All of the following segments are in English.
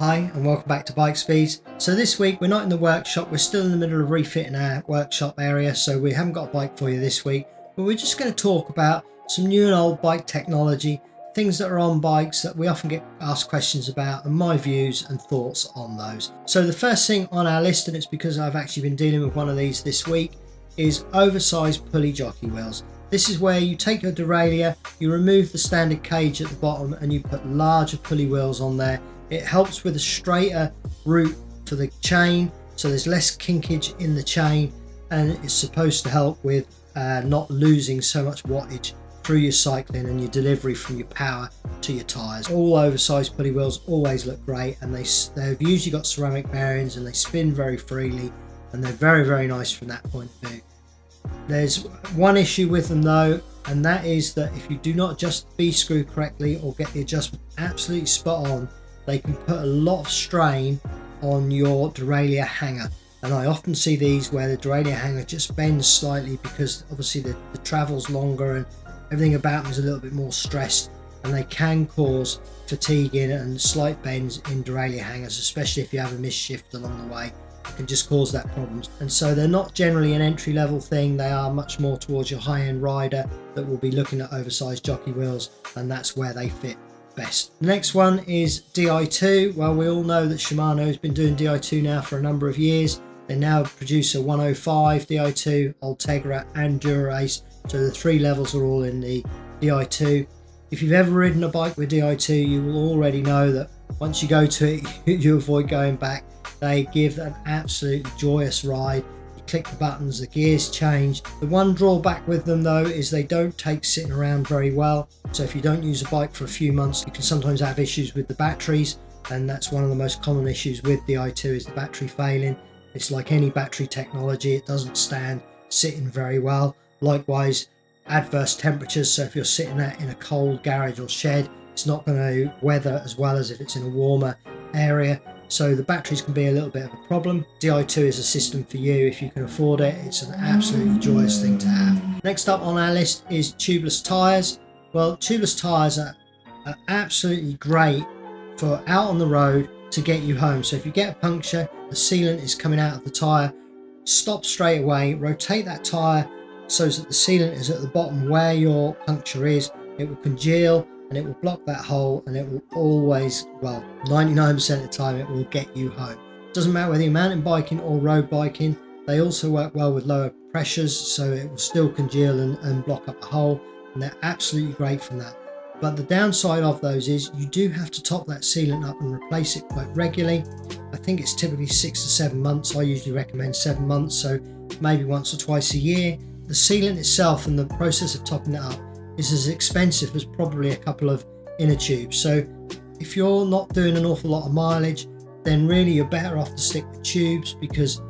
Hi and welcome back to Bike Speeds. So this week we're not in the workshop, we're still in the middle of refitting our workshop area, so we haven't got a bike for you this week, but we're just going to talk about some new and old bike technology, things that are on bikes that we often get asked questions about, and my views and thoughts on those. So the first thing on our list, and it's because I've actually been dealing with one of these this week, is oversized pulley jockey wheels. This is where you take your derailleur, you remove the standard cage at the bottom and you put larger pulley wheels on there. It helps with a straighter route for the chain, so there's less kinkage in the chain, and it's supposed to help with not losing so much wattage through your cycling and your delivery from your power to your tyres. All oversized pulley wheels always look great, and they've usually got ceramic bearings and they spin very freely, and they're very nice from that point of view. There's one issue with them though, and that is that if you do not adjust the B screw correctly or get the adjustment absolutely spot on, they can put a lot of strain on your derailleur hanger. And I often see these where the derailleur hanger just bends slightly because obviously the travel's longer and everything about them is a little bit more stressed, and they can cause fatiguing and slight bends in derailleur hangers, especially if you have a misshift along the way. It can just cause that problem. And so they're not generally an entry level thing, they are much more towards your high-end rider that will be looking at oversized jockey wheels, and that's where they fit best. The next one is Di2. Well, we all know that Shimano has been doing Di2 now for a number of years. They now produce a 105 Di2, Ultegra and Dura-Ace, so the three levels are all in the Di2. If you've ever ridden a bike with Di2, you will already know that once you go to it, you avoid going back. They give an absolutely joyous ride. You click the buttons, the gears change. The one drawback with them though is they don't take sitting around very well. So if you don't use a bike for a few months, you can sometimes have issues with the batteries, and that's one of the most common issues with the i2 is the battery failing. It's like any battery technology, it doesn't stand sitting very well. Likewise, adverse temperatures, so if you're sitting there in a cold garage or shed, it's not going to weather as well as if it's in a warmer area. So the batteries can be a little bit of a problem. Di2 is a system for you if you can afford it. It's an absolutely joyous thing to have. Next up on our list is tubeless tires. Well, tubeless tires are absolutely great for out on the road to get you home. So if you get a puncture, the sealant is coming out of the tire, stop straight away, rotate that tire so that the sealant is at the bottom where your puncture is. It will congeal and it will block that hole, and it will always, well, 99% of the time it will get you home. Doesn't matter whether you're mountain biking or road biking. They also work well with lower pressures, so it will still congeal and block up the hole, and they're absolutely great from that. But the downside of those is you do have to top that sealant up and replace it quite regularly. I think it's typically 6 to 7 months. I usually recommend 7 months, so maybe once or twice a year. The sealant itself and the process of topping it up is as expensive as probably a couple of inner tubes. So if you're not doing an awful lot of mileage, then really you're better off to stick with tubes, because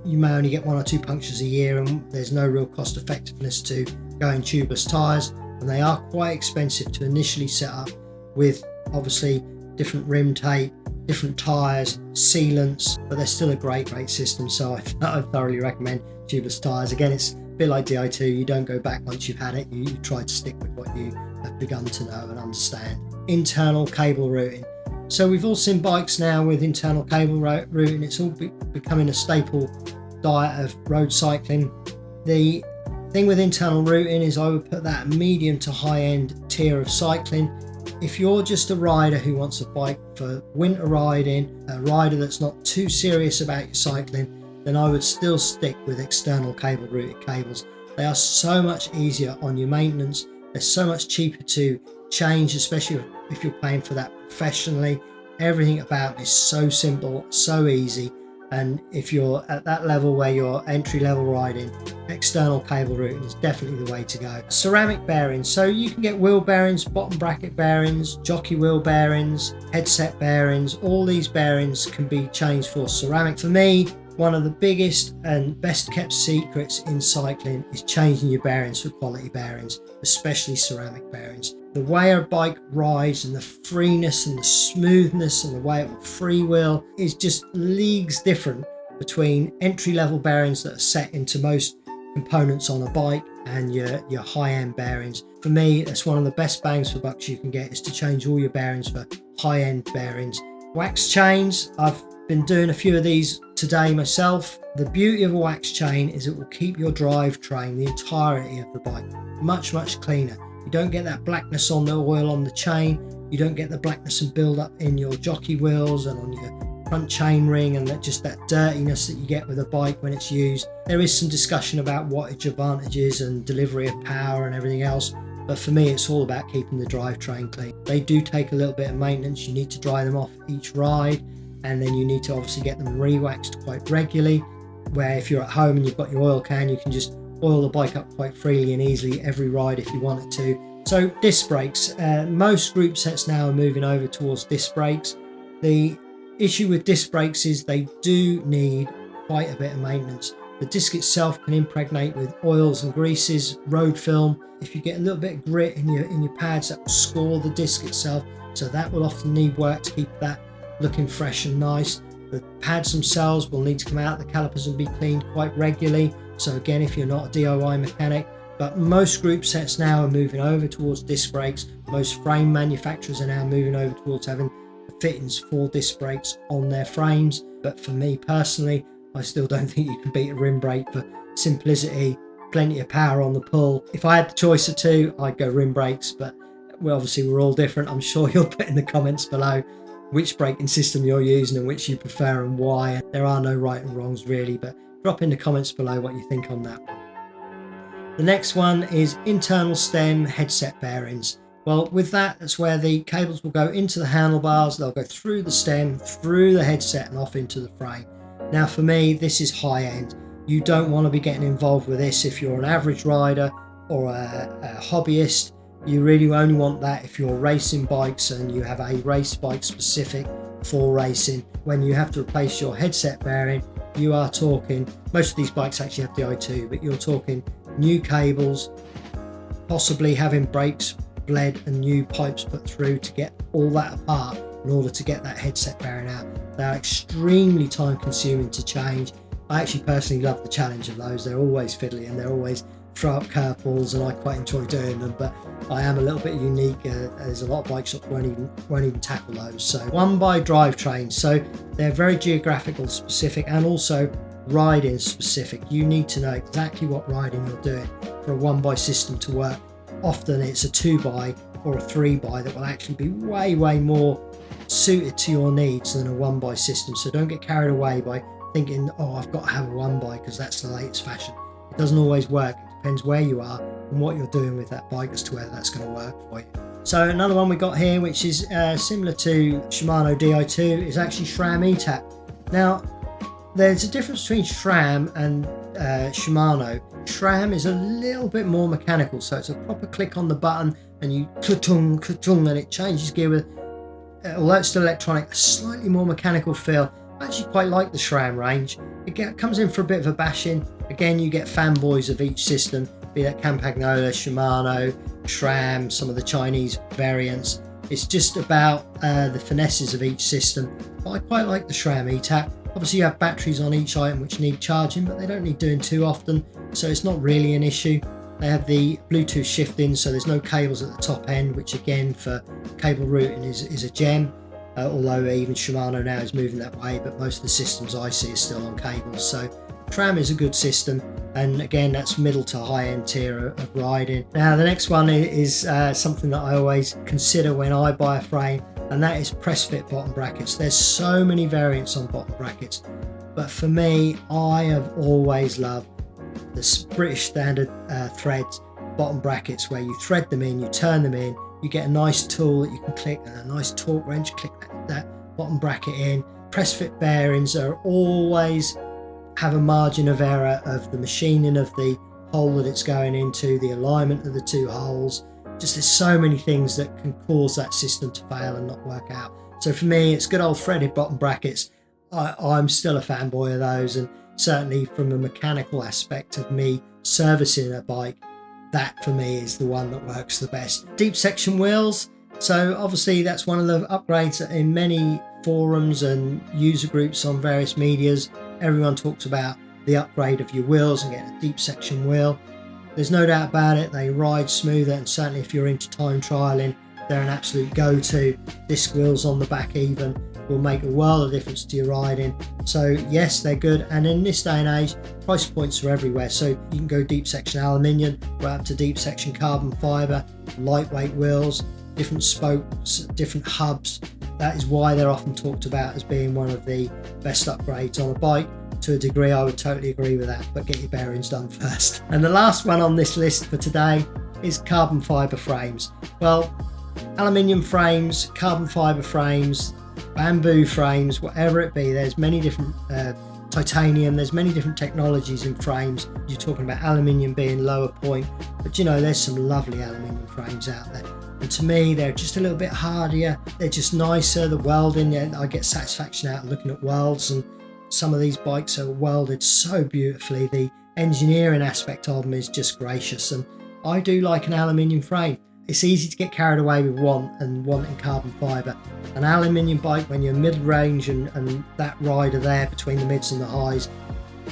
you may only get 1 or 2 punctures a year and there's no real cost effectiveness to going tubeless tires, and they are quite expensive to initially set up with obviously different rim tape, different tires, sealants, but they're still a great system. So I thoroughly recommend tubeless tires. Again, it's a bit like Di2, you don't go back once you've had it, you try to stick with what you have begun to know and understand. Internal cable routing. So we've all seen bikes now with internal cable routing. It's all becoming a staple diet of road cycling. The thing with internal routing is I would put that medium to high end tier of cycling. If you're just a rider who wants a bike for winter riding, a rider that's not too serious about your cycling, then I would still stick with external cable routed cables. They are so much easier on your maintenance. They're so much cheaper to change, especially if you're paying for that professionally. Everything about it is so simple, so easy. And if you're at that level where you're entry level riding, external cable routing is definitely the way to go. Ceramic bearings. So you can get wheel bearings, bottom bracket bearings, jockey wheel bearings, headset bearings. All these bearings can be changed for ceramic. For me, one of the biggest and best kept secrets in cycling is changing your bearings for quality bearings, especially ceramic bearings. The way a bike rides and the freeness and the smoothness and the way it will freewheel is just leagues different between entry level bearings that are set into most components on a bike and your high-end bearings. For me, that's one of the best bangs for bucks you can get, is to change all your bearings for high-end bearings Wax chains, I've been doing a few of these today myself. The beauty of a wax chain is it will keep your drivetrain, the entirety of the bike, much cleaner. You don't get that blackness on the oil on the chain. You don't get the blackness and build up in your jockey wheels and on your front chain ring, and just that dirtiness that you get with a bike when it's used. There is some discussion about wattage advantages and delivery of power and everything else, but for me it's all about keeping the drivetrain clean. They do take a little bit of maintenance. You need to dry them off each ride, and then you need to obviously get them re-waxed quite regularly, where if you're at home and you've got your oil can, you can just oil the bike up quite freely and easily every ride if you wanted to. So disc brakes, most group sets now are moving over towards disc brakes. The issue with disc brakes is they do need quite a bit of maintenance. The disc itself can impregnate with oils and greases, road film. If you get a little bit of grit in your pads, that will score the disc itself, so that will often need work to keep that looking fresh and nice. The pads themselves will need to come out, the calipers will be cleaned quite regularly. So again, if you're not a DIY mechanic, but most group sets now are moving over towards disc brakes. Most frame manufacturers are now moving over towards having fittings for disc brakes on their frames. But for me personally, I still don't think you can beat a rim brake for simplicity, plenty of power on the pull. If I had the choice of two, I'd go rim brakes, but obviously we're all different. I'm sure you'll put in the comments below which braking system you're using and which you prefer and why. There are no right and wrongs really, but drop in the comments below what you think on that one. The next one is internal stem headset bearings. Well, with that's where the cables will go into the handlebars, they'll go through the stem, through the headset and off into the frame. Now for me, this is high end. You don't want to be getting involved with this if you're an average rider or a hobbyist. You really only want that if you're racing bikes and you have a race bike specific for racing. When you have to replace your headset bearing, you are talking, most of these bikes actually have Di2, but you're talking new cables, possibly having brakes bled and new pipes put through to get all that apart in order to get that headset bearing out. They're extremely time consuming to change. I actually personally love the challenge of those. They're always fiddly and they're always throw up curveballs, and I quite enjoy doing them, but I am a little bit unique. There's a lot of bike shops won't even tackle those. So one by drivetrain, so they're very geographical specific and also riding specific. You need to know exactly what riding you're doing for a one by system to work. Often it's a 2x or a 3x that will actually be way more suited to your needs than a 1x system. So don't get carried away by thinking, oh, I've got to have a 1x because that's the latest fashion. It doesn't always work. It depends where you are and what you're doing with that bike as to whether that's going to work for you. So another one we got here, which is similar to Shimano Di2, is actually Sram Etap. Now there's a difference between Sram and Shimano. Sram is a little bit more mechanical, so it's a proper click on the button and you ka-tung, ka-tung, and it changes gear with, although it's still electronic, a slightly more mechanical feel. I actually quite like the Sram range. It comes in for a bit of a bashing. Again, you get fanboys of each system, be that Campagnola, Shimano, Sram, some of the Chinese variants. It's just about the finesses of each system. But I quite like the Sram Etap. Obviously you have batteries on each item which need charging, but they don't need doing too often, so it's not really an issue. They have the Bluetooth shifting, so there's no cables at the top end, which again for cable routing is a gem. Although even Shimano now is moving that way, but most of the systems I see is still on cables. So Sram is a good system, and again that's middle to high end tier of riding. Now the next one is something that I always consider when I buy a frame, and that is Pressfit bottom brackets. There's so many variants on bottom brackets, but for me, I have always loved the British standard threads bottom brackets, where you thread them in, you turn them in, you get a nice tool that you can click and a nice torque wrench, click that bottom bracket in. Pressfit bearings are always have a margin of error of the machining of the hole that it's going into, the alignment of the two holes. Just there's so many things that can cause that system to fail and not work out. So for me, it's good old threaded bottom brackets. I'm still a fanboy of those, and certainly from a mechanical aspect of me servicing a bike, that for me is the one that works the best. Deep section wheels. So obviously that's one of the upgrades in many forums and user groups on various medias. Everyone talks about the upgrade of your wheels and getting a deep section wheel. There's no doubt about it, they ride smoother, and certainly if you're into time trialing, they're an absolute go-to. Disc wheels on the back even will make a world of difference to your riding. So yes, they're good, and in this day and age, price points are everywhere. So you can go deep section aluminium right up to deep section carbon fiber, lightweight wheels, different spokes, different hubs. That is why they're often talked about as being one of the best upgrades on a bike. To a degree, I would totally agree with that, but get your bearings done first. And the last one on this list for today is carbon fiber frames. Well, aluminium frames, carbon fiber frames, bamboo frames, whatever it be, there's many different titanium, there's many different technologies in frames. You're talking about aluminium being lower point, but you know, there's some lovely aluminium frames out there. And to me, they're just a little bit hardier, they're just nicer. The welding, I get satisfaction out of looking at welds, and some of these bikes are welded so beautifully. The engineering aspect of them is just gracious, and I do like an aluminium frame. It's easy to get carried away with wanting carbon fiber. An aluminium bike, when you're mid-range and that rider there between the mids and the highs,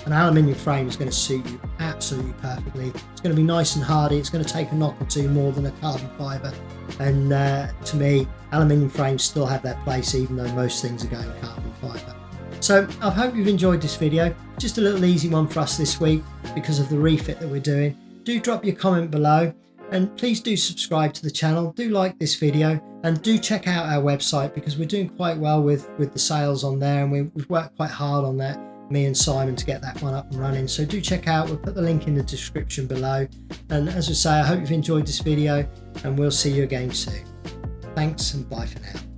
an aluminium frame is going to suit you absolutely perfectly. It's going to be nice and hardy. It's going to take a knock or two more than a carbon fiber. And to me, aluminium frames still have their place, even though most things are going carbon fiber. So I hope you've enjoyed this video. Just a little easy one for us this week because of the refit that we're doing. Do drop your comment below, and please do subscribe to the channel. Do like this video, and do check out our website because we're doing quite well with the sales on there, and we've worked quite hard on that, me and Simon, to get that one up and running. So do check out. We'll put the link in the description below. And as I say, I hope you've enjoyed this video, and we'll see you again soon. Thanks, and bye for now.